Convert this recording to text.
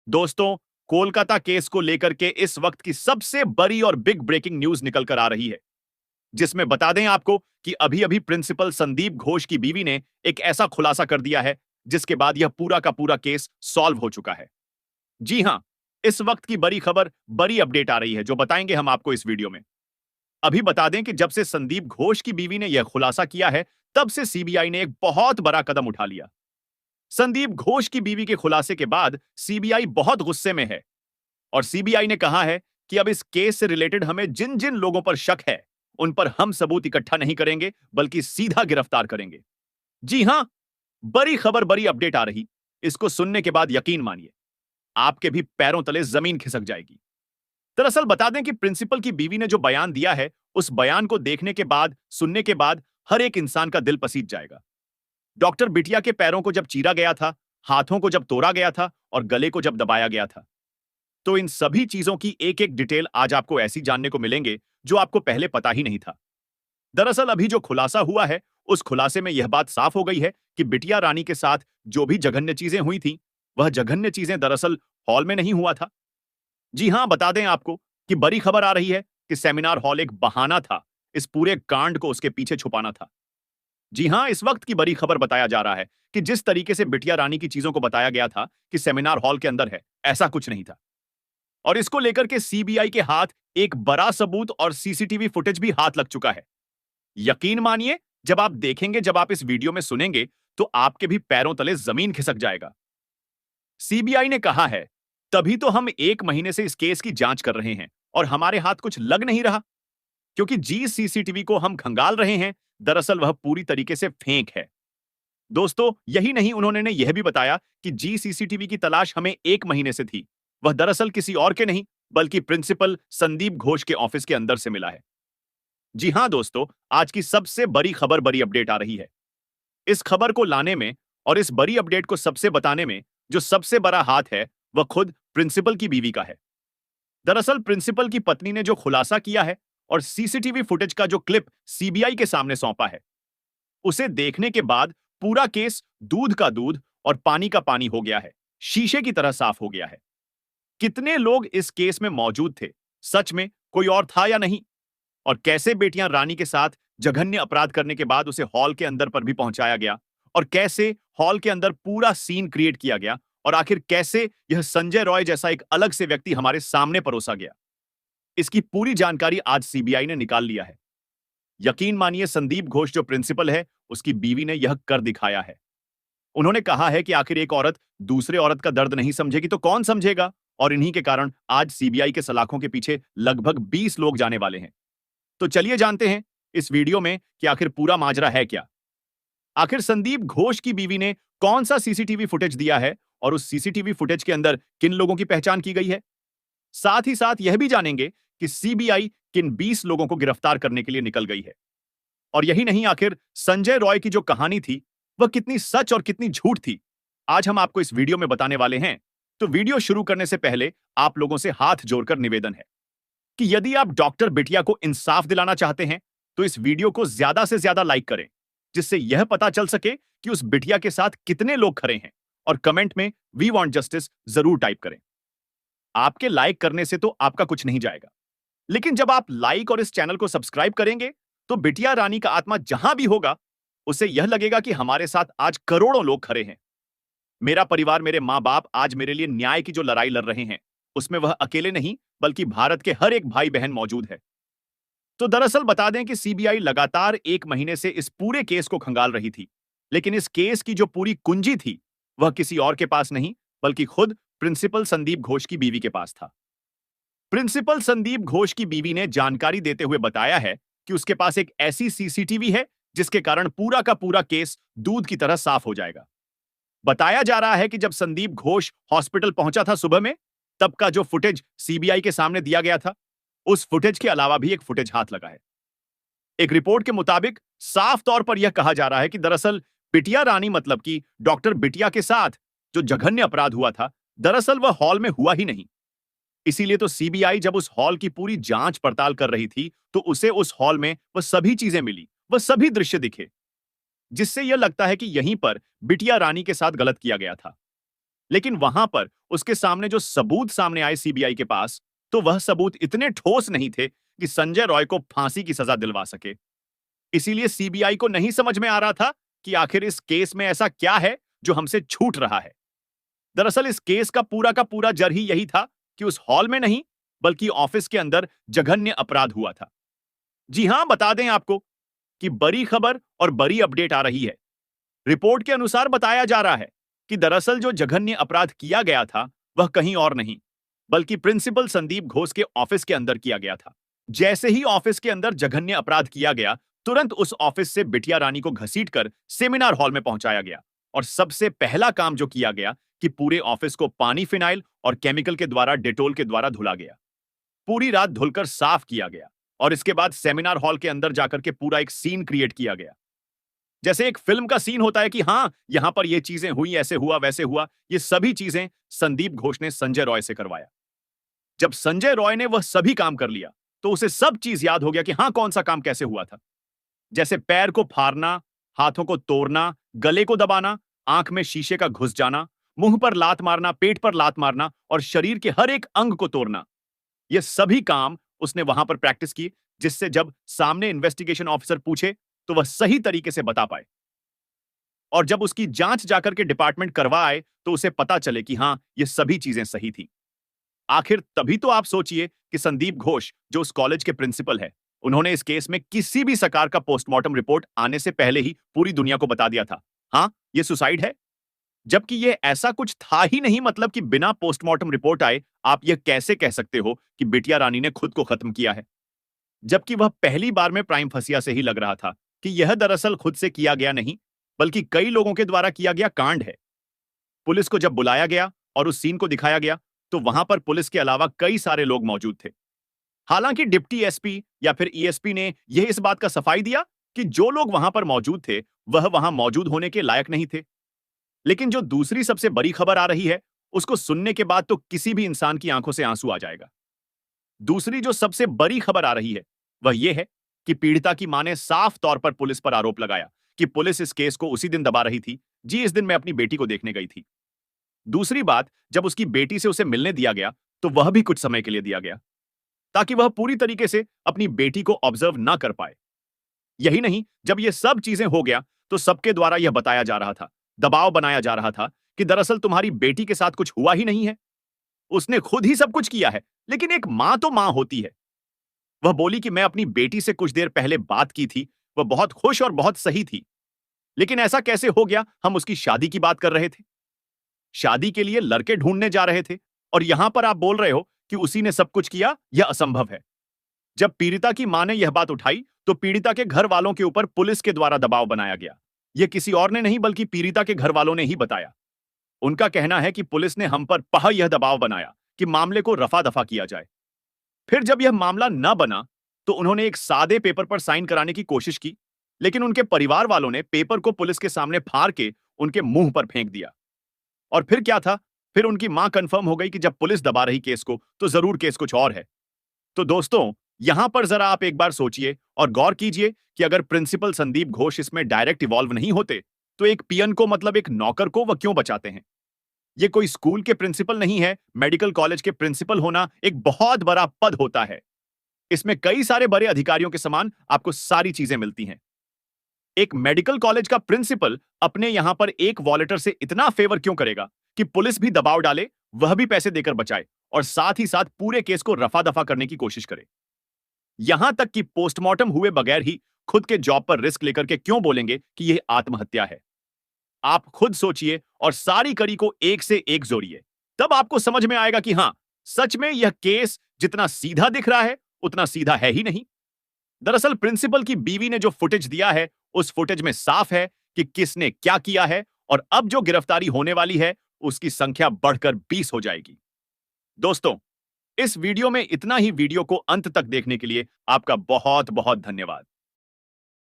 दोस्तों, कोलकाता केस को लेकर के इस वक्त की सबसे बड़ी और बिग ब्रेकिंग न्यूज निकल कर आ रही है, जिसमें बता दें आपको कि अभी-अभी प्रिंसिपल संदीप घोष की बीवी ने एक ऐसा खुलासा कर दिया है, जिसके बाद यह पूरा का पूरा केस सॉल्व हो चुका है। जी हां, इस वक्त की बड़ी खबर, बड़ी अपडेट आ रही है, जो बताएंगे हम आपको इस वीडियो में। अभी बता दें कि जब से संदीप घोष की बीवी ने यह खुलासा किया है, तब से सीबीआई ने एक बहुत बड़ा कदम उठा लिया। संदीप घोष की बीवी के खुलासे के बाद सीबीआई बहुत गुस्से में है और सीबीआई ने कहा है कि अब इस केस से रिलेटेड हमें जिन जिन लोगों पर शक है, उन पर हम सबूत इकट्ठा नहीं करेंगे, बल्कि सीधा गिरफ्तार करेंगे। जी हां, बड़ी खबर, बड़ी अपडेट आ रही। इसको सुनने के बाद यकीन मानिए, आपके भी पैरों तले जमीन खिसक जाएगी। दरअसल बता दें कि प्रिंसिपल की बीवी ने जो बयान दिया है, उस बयान को देखने के बाद, सुनने के बाद हर एक इंसान का दिल पसीज जाएगा। डॉक्टर बिटिया के पैरों को जब चीरा गया था, हाथों को जब तोड़ा गया था और गले को जब दबाया गया था, तो इन सभी चीजों की एक-एक डिटेल आज आपको ऐसी जानने को मिलेंगे, जो आपको पहले पता ही नहीं था। दरअसल अभी जो खुलासा हुआ है, उस खुलासे में यह बात साफ हो गई है कि बिटिया रानी के साथ जो भी जघन्य चीजें हुई थीं, वह जघन्य चीजें दरअसल हॉल में नहीं हुआ था। जी हां, बता दें आपको कि बड़ी खबर आ रही है कि सेमिनार हॉल एक बहाना था, इस पूरे कांड को उसके पीछे छुपाना था। जी हां, इस वक्त की बड़ी खबर बताया जा रहा है कि जिस तरीके से बिटिया रानी की चीजों को बताया गया था कि सेमिनार हॉल के अंदर है, ऐसा कुछ नहीं था। और इसको लेकर के सीबीआई के हाथ एक बड़ा सबूत और सीसीटीवी फुटेज भी हाथ लग चुका है। यकीन मानिए, जब आप देखेंगे, जब आप इस वीडियो में सुनेंगे, तो आपके भी पैरों तले जमीन खिसक जाएगा। सीबीआई ने कहा है, तभी तो हम 1 महीने से इस केस की जांच कर रहे हैं और हमारे हाथ कुछ लग नहीं रहा, क्योंकि जिस सीसीटीवी को हम खंगाल रहे हैं, दरअसल वह पूरी तरीके से फेक है। दोस्तों, यही नहीं, उन्होंने ने यह भी बताया कि जी सीसीटीवी की तलाश हमें 1 महीने से थी। वह दरअसल किसी और के नहीं, बल्कि प्रिंसिपल संदीप घोष के ऑफिस के अंदर से मिला है। जी हां दोस्तों, आज की सबसे बड़ी खबर, बड़ी अपडेट आ रही है। इस खबर को लाने में और इस बड़ी अपडेट को सबसे बताने में जो सबसे बड़ा हाथ है, वह खुद प्रिंसिपल की बीवी का है। दरअसल प्रिंसिपल की पत्नी ने जो खुलासा किया है और सीसीटीवी फुटेज का जो क्लिप सीबीआई के सामने सौंपा है, उसे देखने के बाद पूरा केस दूध का दूध और पानी का पानी हो गया है, शीशे की तरह साफ हो गया है। कितने लोग इस केस में मौजूद थे? सच में कोई और था या नहीं? और कैसे बेटियां रानी के साथ जघन्य अपराध करने के बाद उसे हॉल के अंदर पर भी पहुंचाया गया, और कैसे हॉल के अंदर पूरा सीन क्रिएट किया गया, और आखिर कैसे यह संजय रॉय जैसा एक अलग से व्यक्ति हमारे सामने परोसा गया, इसकी पूरी जानकारी आज सीबीआई ने निकाल लिया है। यकीन मानिए, संदीप घोष जो प्रिंसिपल है, उसकी बीवी ने यह कर दिखाया है। उन्होंने कहा है कि आखिर एक औरत दूसरे औरत का दर्द नहीं समझेगी तो कौन समझेगा, और इन्हीं के कारण आज सीबीआई के सलाखों के पीछे लगभग 20 लोग जाने वाले हैं। तो चलिए जानते हैं इस वीडियो में कि आखिर पूरा माजरा है क्या। आखिर संदीप घोष की बीवी ने कौन सा सीसीटीवी फुटेज दिया है और उस सीसीटीवी फुटेज के अंदर किन लोगों की पहचान की गई है। साथ ही साथ यह भी जानेंगे कि सीबीआई किन 20 लोगों को गिरफ्तार करने के लिए निकल गई है। और यही नहीं, आखिर संजय रॉय की जो कहानी थी, वह कितनी सच और कितनी झूठ थी, आज हम आपको इस वीडियो में बताने वाले हैं। तो वीडियो शुरू करने से पहले आप लोगों से हाथ जोड़कर निवेदन है कि यदि आप डॉक्टर बिटिया को इंसाफ दिलाना चाहते हैं, तो इस वीडियो को ज्यादा से ज्यादा लाइक करें, जिससे यह पता चल सके कि उस बिटिया के साथ कितने लोग खड़े हैं, और कमेंट में वी वांट जस्टिस जरूर टाइप करें। आपके लाइक करने से तो आपका कुछ नहीं जाएगा, लेकिन जब आप लाइक और इस चैनल को सब्सक्राइब करेंगे, तो बिटिया रानी का आत्मा जहां भी होगा, उसे यह लगेगा कि हमारे साथ आज करोड़ों लोग खड़े हैं। मेरा परिवार, मेरे मां बाप आज मेरे लिए न्याय की जो लड़ाई लड़ रहे हैं, उसमें वह अकेले नहीं, बल्कि भारत के हर एक भाई बहन मौजूद है। तो दरअसल बता दें कि सीबीआई लगातार 1 महीने से इस पूरे केस को खंगाल रही थी, लेकिन इस केस की जो पूरी कुंजी थी, वह किसी और के पास नहीं, बल्कि खुद प्रिंसिपल संदीप घोष की बीवी के पास था। प्रिंसिपल संदीप घोष की बीवी ने जानकारी देते हुए बताया है कि उसके पास एक ऐसी सीसीटीवी है, जिसके कारण पूरा का पूरा केस दूध की तरह साफ हो जाएगा। बताया जा रहा है कि जब संदीप घोष हॉस्पिटल पहुंचा था सुबह में, तब का जो फुटेज सीबीआई के सामने दिया गया था, उस फुटेज के अलावा भी एक फुटेज हाथ लगा है। एक रिपोर्ट के मुताबिक साफ तौर पर यह कहा जा रहा है कि दरअसल बिटिया रानी, मतलब कि डॉक्टर बिटिया के साथ जो जघन्य अपराध हुआ था, दरअसल वह हॉल में हुआ ही नहीं। इसीलिए तो सीबीआई जब उस हॉल की पूरी जांच पड़ताल कर रही थी, तो उसे उस हॉल में वह सभी चीजें मिली, वह सभी दृश्य दिखे, जिससे यह लगता है कि यहीं पर बिटिया रानी के साथ गलत किया गया था। लेकिन वहां पर उसके सामने जो सबूत सामने आए सीबीआई के पास, तो वह सबूत इतने ठोस नहीं थे कि संजय रॉय को फांसी की सजा दिलवा सके। इसीलिए सीबीआई को नहीं समझ में आ रहा था कि आखिर इस केस में ऐसा क्या है जो हमसे छूट रहा है। दरअसल इस केस का पूरा जर ही यही था कि उस हॉल में नहीं, बल्कि ऑफिस के अंदर जघन्य अपराध हुआ था। जी हां, बता दें आपको कि बड़ी खबर और बड़ी अपडेट आ रही है। रिपोर्ट के अनुसार बताया जा रहा है कि दरअसल जो जघन्य अपराध किया गया था, वह कहीं और नहीं, बल्कि प्रिंसिपल संदीप घोष के ऑफिस के अंदर किया गया था। जैसे ही ऑफिस के अंदर जघन्य अपराध किया गया, तुरंत उस ऑफिस से बिटिया रानी को घसीटकर सेमिनार हॉल में पहुंचाया गया और सबसे पहला काम जो किया गया कि पूरे ऑफिस को पानी, फिनाइल और केमिकल के द्वारा, डेटोल के द्वारा धुला गया। पूरी रात धुलकर साफ किया गया और इसके बाद सेमिनार हॉल के अंदर जाकर के पूरा एक सीन क्रिएट किया गया। जैसे एक फिल्म का सीन होता है कि हाँ, यहां पर ये चीजें हुई, ऐसे हुआ, वैसे हुआ, ये सभी चीजें संदीप घोष ने संजय रॉय से करवाया। जब संजय रॉय ने वह सभी काम कर लिया, तो उसे सब चीज याद हो गया कि हाँ, कौन सा काम कैसे हुआ था। जैसे पैर को फाड़ना, हाथों को तोड़ना, गले को दबाना, आंख में शीशे का घुस जाना, मुंह पर लात मारना, पेट पर लात मारना और शरीर के हर एक अंग को तोड़ना। ये सभी काम उसने वहां पर प्रैक्टिस की, जिससे जब सामने इन्वेस्टिगेशन ऑफिसर पूछे तो वह सही तरीके से बता पाए। और जब उसकी जांच जाकर के डिपार्टमेंट करवाए तो उसे पता चले कि हां, ये सभी चीजें सही थी। आखिर तभी तो आप सोचिए कि संदीप घोष, जो उस कॉलेज के प्रिंसिपल है, उन्होंने इस केस में किसी भी प्रकार का पोस्टमार्टम रिपोर्ट आने से पहले ही पूरी दुनिया को बता दिया था, हां, ये सुसाइड है। जबकि ये ऐसा कुछ था ही नहीं, मतलब कि बिना पोस्टमार्टम रिपोर्ट आए आप ये कैसे कह सकते हो कि बिटिया रानी ने खुद को खत्म किया है? जबकि वह पहली बार में प्राइम फसिया से ही लग रहा था कि यह दरअसल खुद से किया गया नहीं, बल्कि कई लोगों के द्वारा किया गया कांड है। पुलिस को जब बुलाया गया और उस सीन को दिखाया गया, तो वहां पर पुलिस के अलावा कई सारे लोग मौजूद थे। हालांकि डिप्टी एसपी या फिर ईएसपी ने यह इस बात का सफाई दिया कि जो लोग वहां पर मौजूद थे, वह वहां मौजूद होने के लायक नहीं थे। लेकिन जो दूसरी सबसे बड़ी खबर आ रही है, उसको सुनने के बाद तो किसी भी इंसान की आंखों से आंसू आ जाएगा। दूसरी जो सबसे बड़ी खबर आ रही है, वह यह है कि पीड़िता की मां ने साफ तौर पर पुलिस पर आरोप लगाया कि पुलिस इस केस को उसी दिन दबा रही थी, जी इस दिन मैं अपनी बेटी को देखने गई थी। दूसरी बात, जब उसकी बेटी से उसे मिलने दिया गया, तो वह भी कुछ समय के लिए दिया गया, ताकि वह पूरी तरीके से अपनी बेटी को ऑब्जर्व ना कर पाए। यही नहीं, जब ये सब चीजें हो गया, तो सबके द्वारा यह बताया जा रहा था, दबाव बनाया जा रहा था कि दरअसल तुम्हारी बेटी के साथ कुछ हुआ ही नहीं है। उसने खुद ही सब कुछ किया है, लेकिन एक मां तो मां होती है। वह बोली कि मैं अपनी बेटी से कुछ देर पहले बात की थी, वह बहुत खुश और बहुत सही थी। लेकिन ऐसा कैसे हो गया? हम उसकी शादी की बात कर रहे थे, शादी के लिए लड़के ढूंढने जा रहे थे, और यहां पर आप बोल रहे हो कि उसी ने सब कुछ किया? यह असंभव है। जब पीड़िता की मां ने यह बात उठाई, तो पीड़िता के घर वालों के ऊपर पुलिस के द्वारा दबाव बनाया गया। यह किसी और ने नहीं, बल्कि पीड़िता के घर वालों ने ही बताया। उनका कहना है कि पुलिस ने हम पर यह दबाव बनाया कि मामले को रफा दफा किया जाए। फिर जब यह मामला न बना, तो उन्होंने एक सादे पेपर पर साइन कराने की कोशिश की, लेकिन उनके परिवार वालों ने पेपर को पुलिस के सामने फाड़ के उनके मुंह पर फेंक दिया। और फिर क्या था? फिर उनकी मां कंफर्म हो गई कि जब पुलिस दबा रही केस को, तो जरूर केस कुछ और है। तो दोस्तों, यहां पर जरा आप एक बार सोचिए और गौर कीजिए कि अगर प्रिंसिपल संदीप घोष इसमें डायरेक्ट इवॉल्व नहीं होते, तो एक पियन को, मतलब एक नौकर को, वह क्यों बचाते हैं? ये कोई स्कूल के प्रिंसिपल नहीं है, मेडिकल कॉलेज के प्रिंसिपल होना एक बहुत बड़ा पद होता है। इसमें कई सारे बड़े अधिकारियों के समान आपको सारी चीजें मिलती हैं। एक मेडिकल कॉलेज का प्रिंसिपल अपने यहां पर एक वॉलेटर से इतना फेवर क्यों करेगा कि पुलिस भी दबाव डाले, वह भी पैसे देकर बचाए और साथ ही साथ पूरे केस को रफा दफा करने की कोशिश करे? यहां तक कि पोस्टमार्टम हुए बगैर ही खुद के जॉब पर रिस्क लेकर के क्यों बोलेंगे कि यह आत्महत्या है? आप खुद सोचिए और सारी कड़ी को एक से एक जोड़िए, तब आपको समझ में आएगा कि हां, सच में यह केस जितना सीधा दिख रहा है, उतना सीधा है ही नहीं। दरअसल प्रिंसिपल की बीवी ने जो फुटेज दिया है, उस फुटेज में साफ है कि किसने क्या किया है, और अब जो गिरफ्तारी होने वाली है, उसकी संख्या बढ़कर 20 हो जाएगी। दोस्तों, इस वीडियो में इतना ही। वीडियो को अंत तक देखने के लिए आपका बहुत बहुत धन्यवाद।